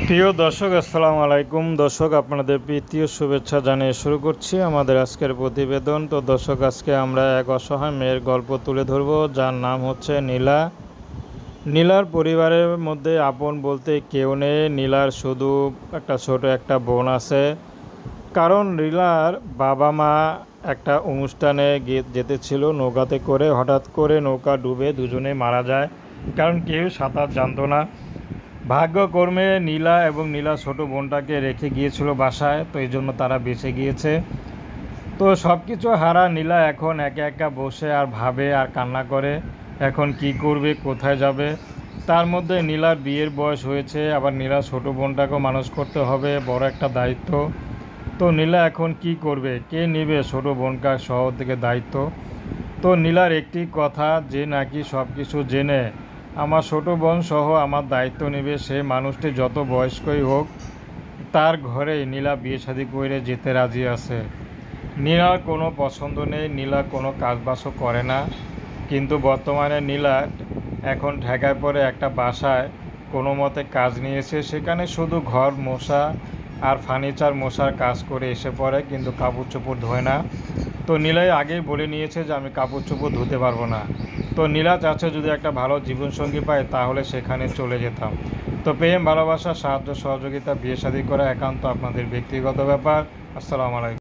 প্রিয় দর্শক, আসসালামু আলাইকুম। দর্শক, আপনাদের প্রীতীয় শুভেচ্ছা জানিয়ে শুরু করছি আমাদের আজকের প্রতিবেদন। তো দর্শক, আজকে আমরা এক অসহায় মেয়ের গল্প তুলে ধরব, যার নাম হচ্ছে নীলা। নীলার পরিবারের মধ্যে আপন বলতে কেউ নেই। নীলার শুধু ছোট একটা বোন আছে। কারণ নীলার বাবা মা একটা অনুষ্ঠানে যেতেছিল নৌকাতে করে, হঠাৎ করে নৌকা ডুবে দুজনে মারা যায়, কারণ কেউ সাঁতার জানতো না। ভাগ্যক্রমে নীলা এবং নীলার ছোট বোনটাকে রেখে গিয়েছিল বাসায়, তো এই জন্য তারা বেঁচে গিয়েছে। তো সব কিছু হারা নীলা এখন একা একা বসে আর ভাবে আর কান্না করে, এখন কি করবে, কোথায় যাবে। তার মধ্যে নীলার বিয়ের বয়স হয়েছে, আবার নীলার ছোট বোনটাকেও মানুষ করতে হবে, বড় একটা দায়িত্ব। তো নীলা এখন কি করবে, কে নেবে ছোট বোনকার শহর থেকে দায়িত্ব। তো নীলার একটি কথা, যে নাকি সব কিছু জেনে আমার ছোটো বোন সহ আমার দায়িত্ব নেবে, সে মানুষটি যত বয়স্কই হোক তার ঘরেই নীলা বিয়ে শাদী করে যেতে রাজি আছে। নীলার কোনো পছন্দ নেই, নীলা কোনো কাজবাজও করে না, কিন্তু বর্তমানে নীলা এখন ঢাকায় পড়ে একটা বাসায় কোনো মতে কাজ নিয়েছে। সেখানে শুধু ঘর মোছা আর ফার্নিচার মোছার কাজ করে এসে পড়ে, কিন্তু কাপড় চোপড় ধোয় না। তো নীলাই আগেই বলে নিয়েছে যে আমি কাপড় চোপড় ধুতে পারবো না। তো নীলা চাচ্ছে যদি একটা ভালো জীবনসঙ্গী পায় তাহলে সেখানে চলে যেতাম। তো প্রেম, ভালোবাসা, সাহায্য, সহযোগিতা, বিয়ে শাদী করা একান্ত আপনাদের ব্যক্তিগত ব্যাপার। আসসালামু আলাইকুম।